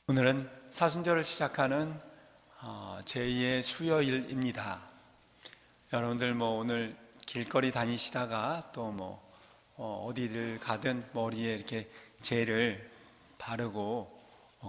오늘은 사순절을 시작하는 제2의 수요일입니다. 여러분들 오늘 길거리 다니시다가 또 어디를 가든 머리에 이렇게 젤을 바르고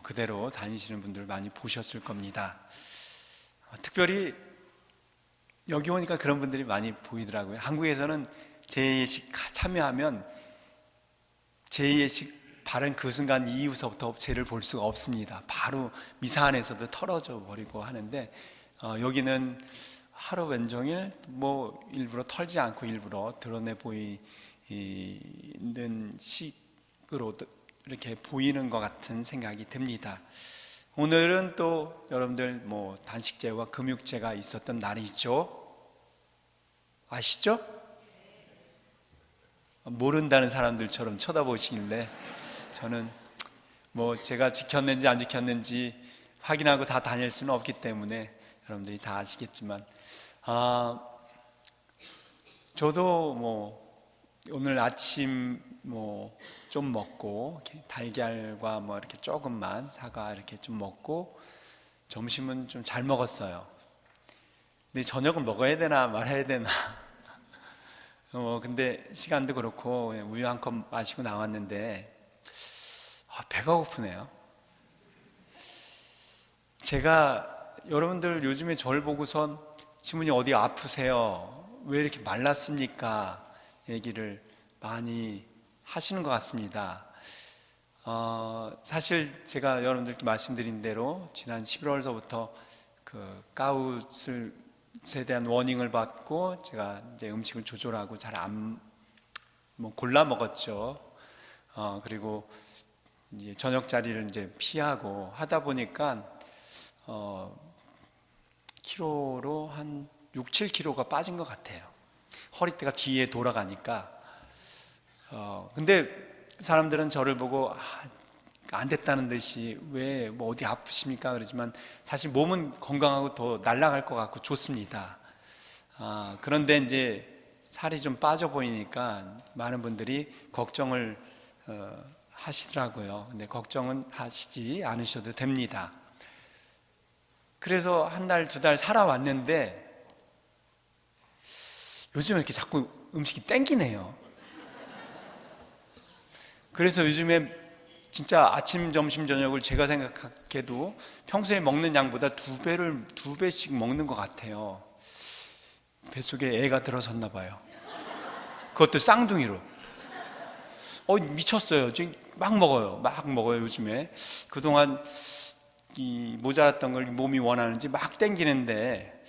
그대로 다니시는 분들 많이 보셨을 겁니다. 특별히 여기 오니까 그런 분들이 많이 보이더라고요. 한국에서는 제2예식 참여하면 제2예식 바른 그 순간 이후서부터 쟤를 볼 수가 없습니다. 바로 미사 안에서도 털어져 버리고 하는데 여기는 하루 왼종일 일부러 털지 않고 일부러 드러내 보이는 식으로 이렇게 보이는 것 같은 생각이 듭니다. 오늘은 또 여러분들 단식제와 금육제가 있었던 날이죠. 아시죠? 모른다는 사람들처럼 쳐다보시길래 저는 제가 지켰는지 안 지켰는지 확인하고 다 다닐 수는 없기 때문에 여러분들이 다 아시겠지만 저도 오늘 아침 좀 먹고 달걀과 이렇게 조금만 사과 이렇게 좀 먹고 점심은 좀 잘 먹었어요. 근데 저녁은 먹어야 되나 말아야 되나 근데 시간도 그렇고 우유 한 컵 마시고 나왔는데 배가 고프네요. 제가 여러분들 요즘에 저를 보고선 신부님 어디 아프세요? 왜 이렇게 말랐습니까? 얘기를 많이 하시는 것 같습니다. 사실 제가 여러분들께 말씀드린 대로 지난 11월서부터 그 가웃에 대한 워닝을 받고 제가 이제 음식을 조절하고 잘 안 골라 먹었죠. 그리고 이제 저녁 자리를 이제 피하고 하다 보니까 키로로 한 6, 7kg가 빠진 것 같아요. 허리띠가 뒤에 돌아가니까. 근데 사람들은 저를 보고 안 됐다는 듯이 왜 어디 아프십니까? 그러지만 사실 몸은 건강하고 더 날아갈 것 같고 좋습니다. 그런데 이제 살이 좀 빠져 보이니까 많은 분들이 걱정을 하시더라고요. 근데 걱정은 하시지 않으셔도 됩니다. 그래서 한 달, 두 달 살아왔는데 요즘에 이렇게 자꾸 음식이 땡기네요. 그래서 요즘에 진짜 아침, 점심, 저녁을 제가 생각해도 평소에 먹는 양보다 두 배씩 먹는 것 같아요. 뱃속에 애가 들어섰나 봐요. 그것도 쌍둥이로. 미쳤어요. 지금 막 먹어요 요즘에. 그동안 이 모자랐던 걸 몸이 원하는지 막 땡기는데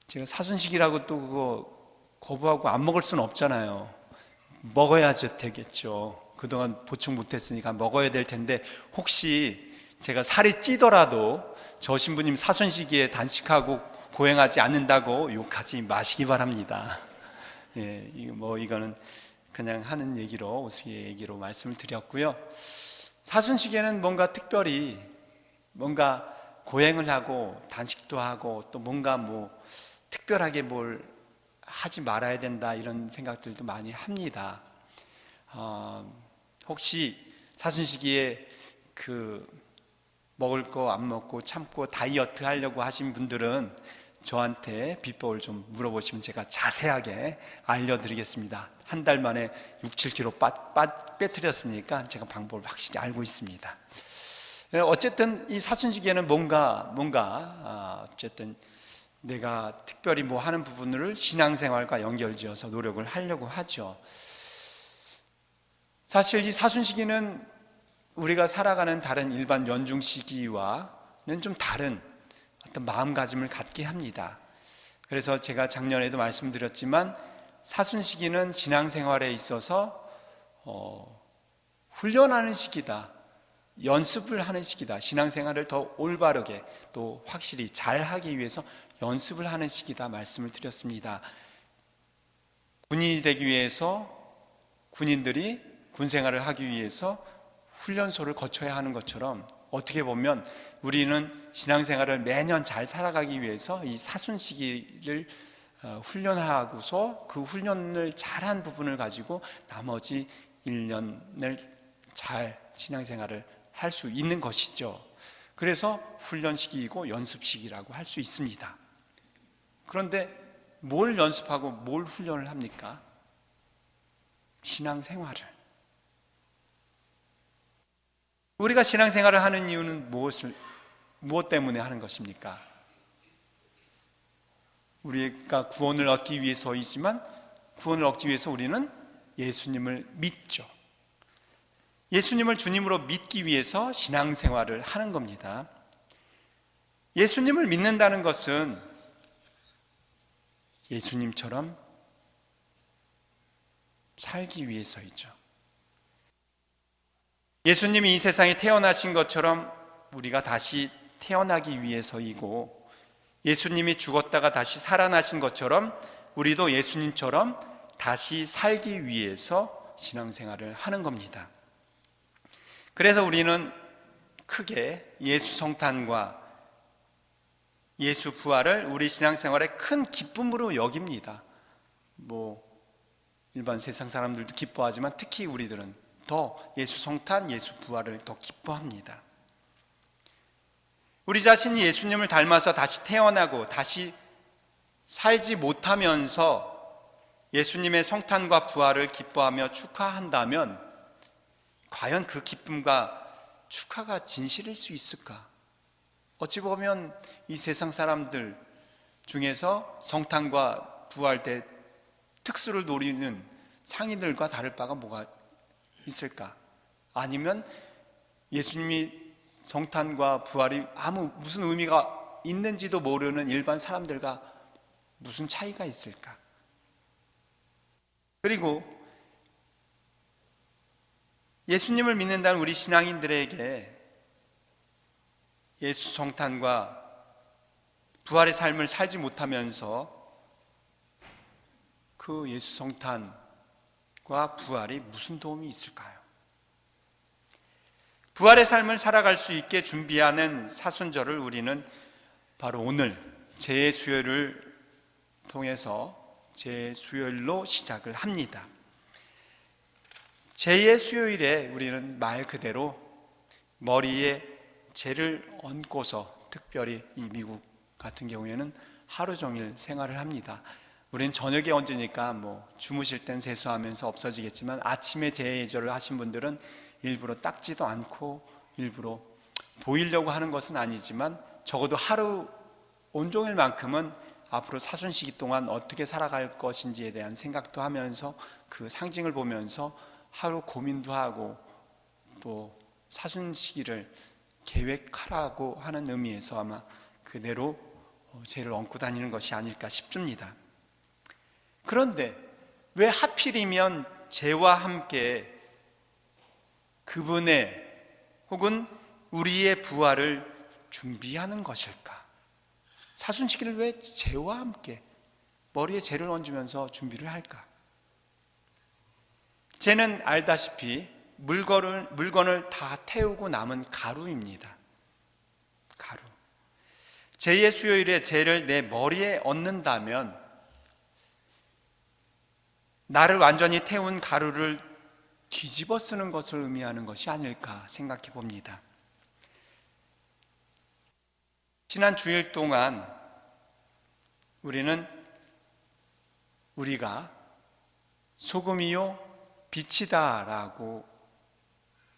제가 사순식이라고 또 그거 거부하고 안 먹을 수는 없잖아요. 먹어야죠 되겠죠. 그동안 보충 못했으니까 먹어야 될 텐데 혹시 제가 살이 찌더라도 저 신부님 사순시기에 단식하고 고행하지 않는다고 욕하지 마시기 바랍니다. 예, 이거는 그냥 하는 얘기로 우스갯 얘기로 말씀을 드렸고요. 사순식에는 뭔가 특별히 뭔가 고행을 하고 단식도 하고 또 뭔가 특별하게 뭘 하지 말아야 된다 이런 생각들도 많이 합니다. 혹시 사순시기에 먹을 거 안 먹고 참고 다이어트 하려고 하신 분들은 저한테 비법을 좀 물어보시면 제가 자세하게 알려드리겠습니다. 한 달 만에 6, 7kg 빼뜨렸으니까 제가 방법을 확실히 알고 있습니다. 어쨌든 이 사순시기에는 어쨌든 내가 특별히 하는 부분을 신앙생활과 연결지어서 노력을 하려고 하죠. 사실 이 사순시기는 우리가 살아가는 다른 일반 연중시기와는 좀 다른 어떤 마음가짐을 갖게 합니다. 그래서 제가 작년에도 말씀드렸지만 사순시기는 신앙생활에 있어서 훈련하는 시기다. 연습을 하는 시기다. 신앙생활을 더 올바르게 또 확실히 잘하기 위해서 연습을 하는 시기다 말씀을 드렸습니다. 군인이 되기 위해서 군인들이 군생활을 하기 위해서 훈련소를 거쳐야 하는 것처럼 어떻게 보면 우리는 신앙생활을 매년 잘 살아가기 위해서 이 사순시기를 훈련하고서 그 훈련을 잘한 부분을 가지고 나머지 1년을 잘 신앙생활을 할 수 있는 것이죠. 그래서 훈련식이고 연습식이라고 할 수 있습니다. 그런데 뭘 연습하고 뭘 훈련을 합니까? 신앙생활을. 우리가 신앙생활을 하는 이유는 무엇 때문에 하는 것입니까? 우리가 구원을 얻기 위해서이지만 구원을 얻기 위해서 우리는 예수님을 믿죠. 예수님을 주님으로 믿기 위해서 신앙생활을 하는 겁니다. 예수님을 믿는다는 것은 예수님처럼 살기 위해서이죠. 예수님이 이 세상에 태어나신 것처럼 우리가 다시 태어나기 위해서이고, 예수님이 죽었다가 다시 살아나신 것처럼 우리도 예수님처럼 다시 살기 위해서 신앙생활을 하는 겁니다. 그래서 우리는 크게 예수 성탄과 예수 부활을 우리 신앙생활의 큰 기쁨으로 여깁니다. 일반 세상 사람들도 기뻐하지만 특히 우리들은 더 예수 성탄, 예수 부활을 더 기뻐합니다. 우리 자신이 예수님을 닮아서 다시 태어나고 다시 살지 못하면서 예수님의 성탄과 부활을 기뻐하며 축하한다면 과연 그 기쁨과 축하가 진실일 수 있을까? 어찌 보면 이 세상 사람들 중에서 성탄과 부활 때 특수를 노리는 상인들과 다를 바가 뭐가 있을까? 아니면 예수님이 성탄과 부활이 무슨 의미가 있는지도 모르는 일반 사람들과 무슨 차이가 있을까? 그리고 예수님을 믿는다는 우리 신앙인들에게 예수 성탄과 부활의 삶을 살지 못하면서 그 예수 성탄과 부활이 무슨 도움이 있을까요? 부활의 삶을 살아갈 수 있게 준비하는 사순절을 우리는 바로 오늘 제수요일을 통해서 제수요일로 시작을 합니다. 제수요일에 우리는 말 그대로 머리에 제를 얹고서, 특별히 이 미국 같은 경우에는 하루 종일 생활을 합니다. 우리는 저녁에 얹으니까 주무실 땐 세수하면서 없어지겠지만 아침에 제절을 하신 분들은 일부러 닦지도 않고 일부러 보이려고 하는 것은 아니지만 적어도 하루 온종일만큼은 앞으로 사순시기 동안 어떻게 살아갈 것인지에 대한 생각도 하면서 그 상징을 보면서 하루 고민도 하고 또 사순시기를 계획하라고 하는 의미에서 아마 그대로 제를 얹고 다니는 것이 아닐까 싶습니다. 그런데 왜 하필이면 제와 함께 그분의 혹은 우리의 부활을 준비하는 것일까? 사순시기를 왜 제와 함께 머리에 제를 얹으면서 준비를 할까? 제는 알다시피 물건을 다 태우고 남은 가루입니다. 가루. 제의 수요일에 제를 내 머리에 얹는다면 나를 완전히 태운 가루를 뒤집어 쓰는 것을 의미하는 것이 아닐까 생각해 봅니다. 지난 주일 동안 우리가 소금이요 빛이다라고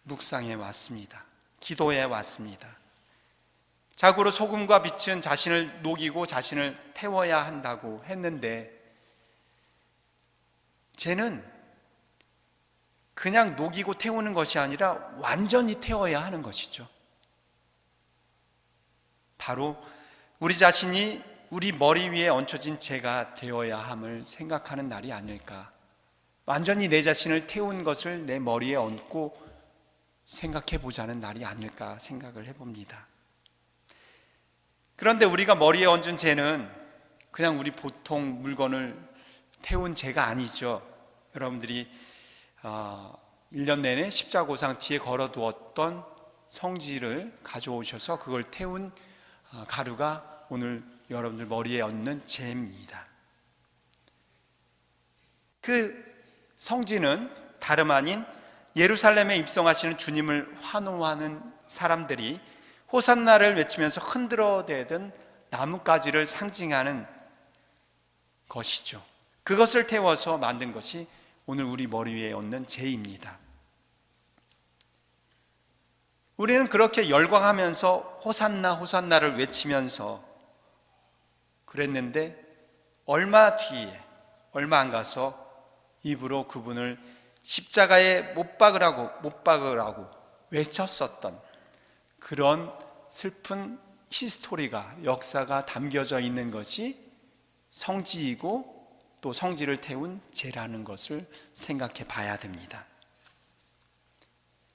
묵상해 왔습니다. 기도해 왔습니다. 자고로 소금과 빛은 자신을 녹이고 자신을 태워야 한다고 했는데, 쟤는 그냥 녹이고 태우는 것이 아니라 완전히 태워야 하는 것이죠. 바로 우리 자신이 우리 머리 위에 얹혀진 재가 되어야 함을 생각하는 날이 아닐까. 완전히 내 자신을 태운 것을 내 머리에 얹고 생각해 보자는 날이 아닐까 생각을 해봅니다. 그런데 우리가 머리에 얹은 재는 그냥 우리 보통 물건을 태운 재가 아니죠. 여러분들이 1년 내내 십자고상 뒤에 걸어두었던 성지를 가져오셔서 그걸 태운 가루가 오늘 여러분들 머리에 얹는 재입니다. 그 성지는 다름 아닌 예루살렘에 입성하시는 주님을 환호하는 사람들이 호산나를 외치면서 흔들어대던 나뭇가지를 상징하는 것이죠. 그것을 태워서 만든 것이 오늘 우리 머리 위에 얹는 제입니다. 우리는 그렇게 열광하면서 호산나 호산나를 외치면서 그랬는데 얼마 안 가서 입으로 그분을 십자가에 못 박으라고 외쳤었던 그런 슬픈 히스토리가, 역사가 담겨져 있는 것이 성지이고 또 성지를 태운 제라는 것을 생각해 봐야 됩니다.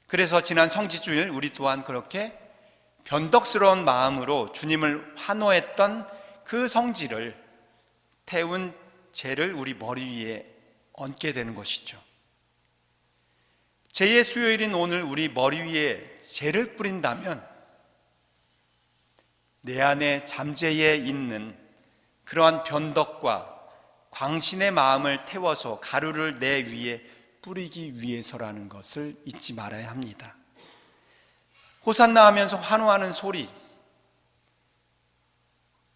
그래서 지난 성지주일 우리 또한 그렇게 변덕스러운 마음으로 주님을 환호했던 그 성지를 태운 죄를 우리 머리 위에 얹게 되는 것이죠. 죄의 수요일인 오늘 우리 머리 위에 죄를 뿌린다면 내 안에 잠재해 있는 그러한 변덕과 광신의 마음을 태워서 가루를 내 위에 뿌리기 위해서라는 것을 잊지 말아야 합니다. 호산나 하면서 환호하는 소리,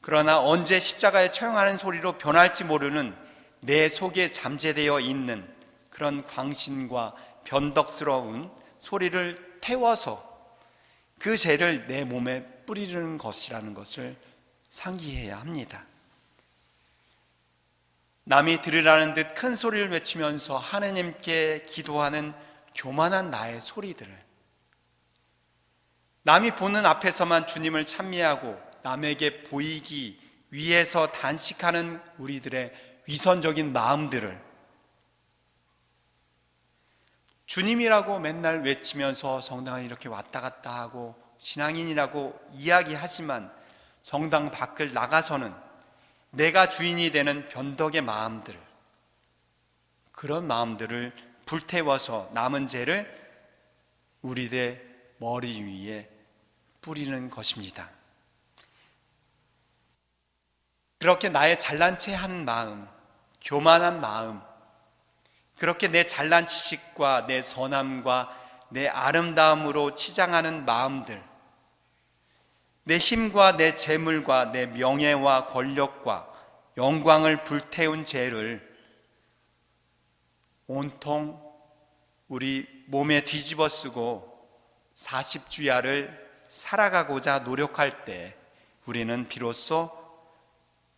그러나 언제 십자가에 처형하는 소리로 변할지 모르는 내 속에 잠재되어 있는 그런 광신과 변덕스러운 소리를 태워서 그 죄를 내 몸에 뿌리는 것이라는 것을 상기해야 합니다. 남이 들으라는 듯 큰 소리를 외치면서 하느님께 기도하는 교만한 나의 소리들을, 남이 보는 앞에서만 주님을 찬미하고 남에게 보이기 위해서 단식하는 우리들의 위선적인 마음들을, 주님이라고 맨날 외치면서 성당을 이렇게 왔다 갔다 하고 신앙인이라고 이야기하지만 성당 밖을 나가서는 내가 주인이 되는 변덕의 마음들, 그런 마음들을 불태워서 남은 죄를 우리들의 머리 위에 뿌리는 것입니다. 그렇게 나의 잘난 체한 마음, 교만한 마음, 그렇게 내 잘난 지식과 내 선함과 내 아름다움으로 치장하는 마음들, 내 힘과 내 재물과 내 명예와 권력과 영광을 불태운 죄를 온통 우리 몸에 뒤집어 쓰고 40주야를 살아가고자 노력할 때 우리는 비로소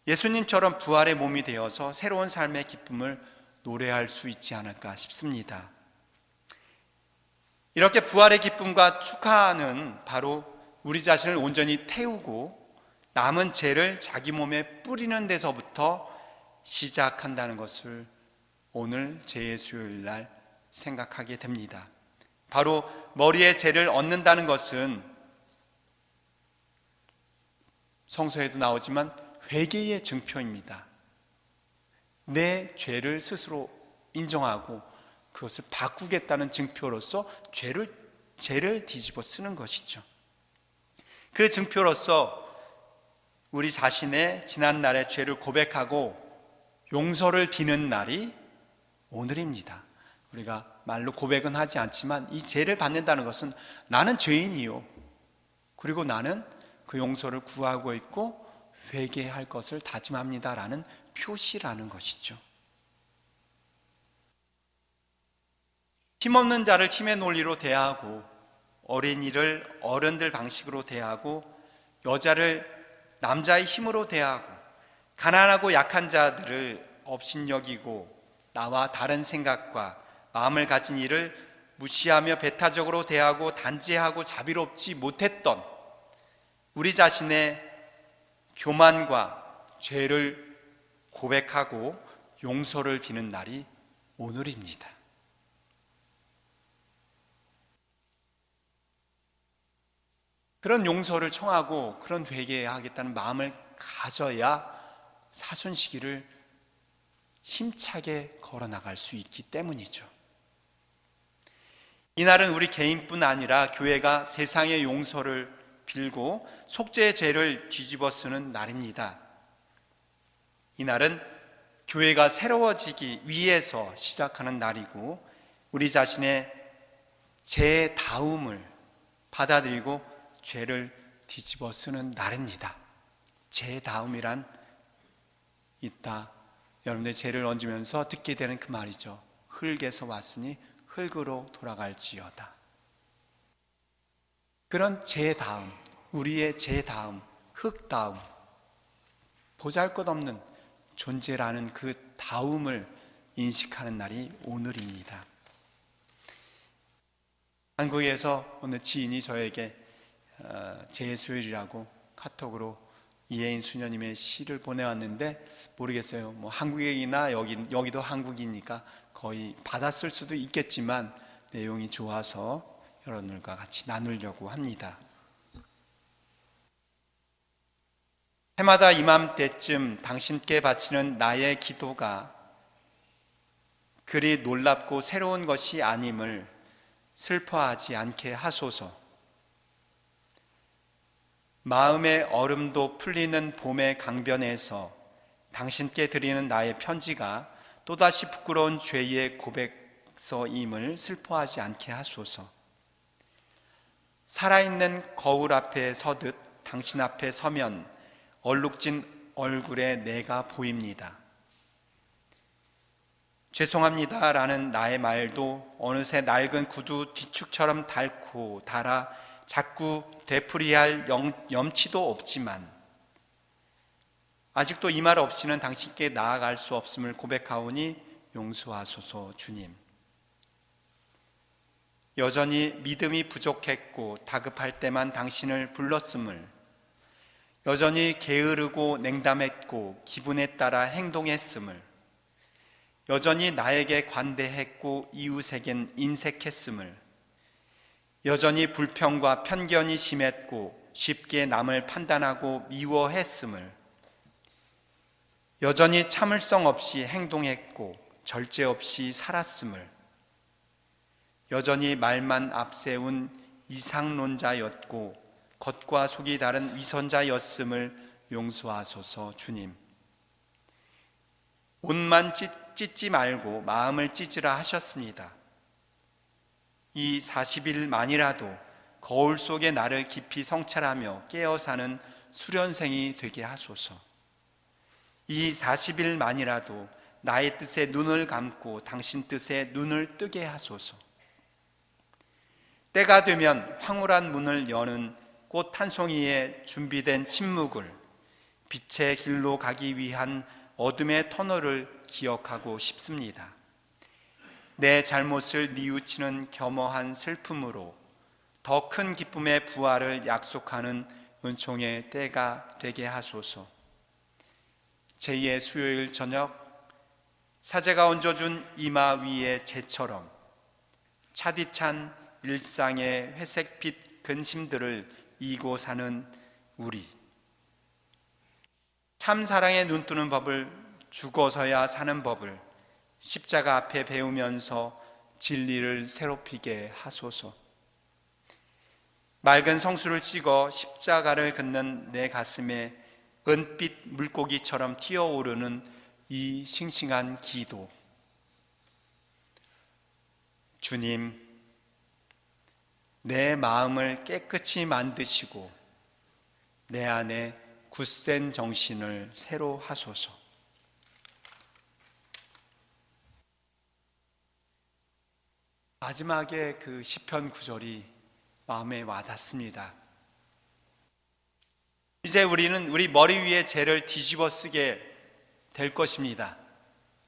예수님처럼 부활의 몸이 되어서 새로운 삶의 기쁨을 노래할 수 있지 않을까 싶습니다. 이렇게 부활의 기쁨과 축하는 바로 우리 자신을 온전히 태우고 남은 죄를 자기 몸에 뿌리는 데서부터 시작한다는 것을 오늘 죄의 수요일 날 생각하게 됩니다. 바로 머리에 죄를 얹는다는 것은 성서에도 나오지만 회개의 증표입니다. 내 죄를 스스로 인정하고 그것을 바꾸겠다는 증표로서 죄를 뒤집어 쓰는 것이죠. 그 증표로서 우리 자신의 지난날의 죄를 고백하고 용서를 비는 날이 오늘입니다. 우리가 말로 고백은 하지 않지만 이 죄를 받는다는 것은 나는 죄인이요, 그리고 나는 그 용서를 구하고 있고 회개할 것을 다짐합니다라는 표시라는 것이죠. 힘없는 자를 힘의 논리로 대하고 어린이를 어른들 방식으로 대하고 여자를 남자의 힘으로 대하고 가난하고 약한 자들을 업신여기고 나와 다른 생각과 마음을 가진 이를 무시하며 배타적으로 대하고 단죄하고 자비롭지 못했던 우리 자신의 교만과 죄를 고백하고 용서를 비는 날이 오늘입니다. 그런 용서를 청하고 그런 회개하겠다는 마음을 가져야 사순시기를 힘차게 걸어나갈 수 있기 때문이죠. 이날은 우리 개인뿐 아니라 교회가 세상의 용서를 빌고 속죄의 죄를 뒤집어 쓰는 날입니다. 이날은 교회가 새로워지기 위해서 시작하는 날이고 우리 자신의 제 다움을 받아들이고 죄를 뒤집어 쓰는 날입니다. 제 다움이란 있다. 여러분들 죄를 얹으면서 듣게 되는 그 말이죠. 흙에서 왔으니 흙으로 돌아갈지어다. 그런 제 다음, 우리의 제 다음, 흙 다음, 보잘것없는 존재라는 그 다움을 인식하는 날이 오늘입니다. 한국에서 어느 지인이 저에게 제수일이라고 카톡으로 이혜인 수녀님의 시를 보내왔는데, 모르겠어요. 뭐 한국이나 여기도 한국이니까 거의 받았을 수도 있겠지만 내용이 좋아서 여러분들과 같이 나누려고 합니다. 해마다 이맘때쯤 당신께 바치는 나의 기도가 그리 놀랍고 새로운 것이 아님을 슬퍼하지 않게 하소서. 마음의 얼음도 풀리는 봄의 강변에서 당신께 드리는 나의 편지가 또다시 부끄러운 죄의 고백서임을 슬퍼하지 않게 하소서. 살아있는 거울 앞에 서듯 당신 앞에 서면 얼룩진 얼굴에 내가 보입니다. 죄송합니다 라는 나의 말도 어느새 낡은 구두 뒤축처럼 닳고 닳아 자꾸 되풀이할 염치도 없지만, 아직도 이 말 없이는 당신께 나아갈 수 없음을 고백하오니 용서하소서. 주님, 여전히 믿음이 부족했고 다급할 때만 당신을 불렀음을, 여전히 게으르고 냉담했고 기분에 따라 행동했음을, 여전히 나에게 관대했고 이웃에겐 인색했음을, 여전히 불평과 편견이 심했고 쉽게 남을 판단하고 미워했음을, 여전히 참을성 없이 행동했고 절제 없이 살았음을, 여전히 말만 앞세운 이상론자였고 겉과 속이 다른 위선자였음을 용서하소서. 주님, 옷만 찢지 말고 마음을 찢으라 하셨습니다. 이 40일만이라도 거울 속에 나를 깊이 성찰하며 깨어 사는 수련생이 되게 하소서. 이 40일만이라도 나의 뜻에 눈을 감고 당신 뜻에 눈을 뜨게 하소서. 때가 되면 황홀한 문을 여는 꽃 한 송이에 준비된 침묵을, 빛의 길로 가기 위한 어둠의 터널을 기억하고 싶습니다. 내 잘못을 뉘우치는 겸허한 슬픔으로 더 큰 기쁨의 부활을 약속하는 은총의 때가 되게 하소서. 제2의 수요일 저녁, 사제가 얹어준 이마 위의 재처럼 차디찬 일상의 회색빛 근심들을 이고 사는 우리, 참 사랑에 눈뜨는 법을, 죽어서야 사는 법을 십자가 앞에 배우면서 진리를 새롭히게 하소서. 맑은 성수를 찍어 십자가를 긋는 내 가슴에 은빛 물고기처럼 튀어오르는 이 싱싱한 기도, 주님, 내 마음을 깨끗이 만드시고 내 안에 굳센 정신을 새로 하소서. 마지막에 그 시편 9절이 마음에 와닿습니다. 이제 우리는 우리 머리 위에 죄를 뒤집어 쓰게 될 것입니다.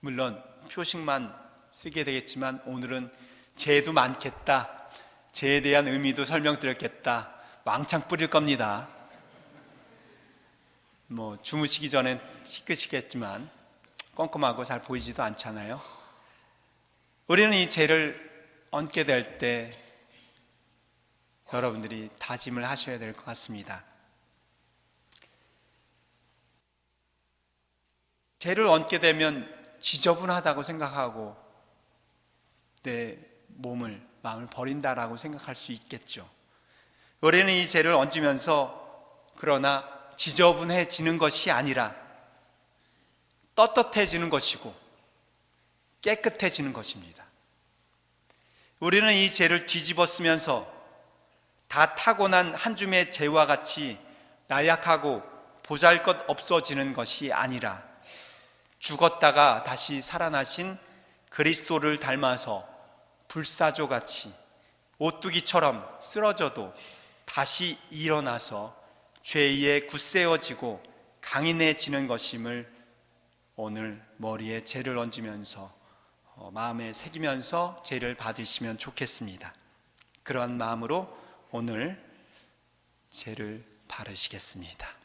물론 표식만 쓰게 되겠지만 오늘은 죄도 많겠다, 죄에 대한 의미도 설명드렸겠다, 왕창 뿌릴 겁니다. 주무시기 전엔 씻으시겠지만 꼼꼼하고 잘 보이지도 않잖아요. 우리는 이 죄를 얹게 될 때 여러분들이 다짐을 하셔야 될 것 같습니다. 죄를 얹게 되면 지저분하다고 생각하고 내 마음을 버린다라고 생각할 수 있겠죠. 우리는 이 죄를 얹으면서 그러나 지저분해지는 것이 아니라 떳떳해지는 것이고 깨끗해지는 것입니다. 우리는 이 죄를 뒤집어 쓰면서 다 타고난 한 줌의 죄와 같이 나약하고 보잘것 없어지는 것이 아니라 죽었다가 다시 살아나신 그리스도를 닮아서 불사조같이 오뚜기처럼 쓰러져도 다시 일어나서 죄에 굳세어지고 강인해지는 것임을 오늘 머리에 죄를 얹으면서 마음에 새기면서 죄를 받으시면 좋겠습니다. 그러한 마음으로 오늘 죄를 바르시겠습니다.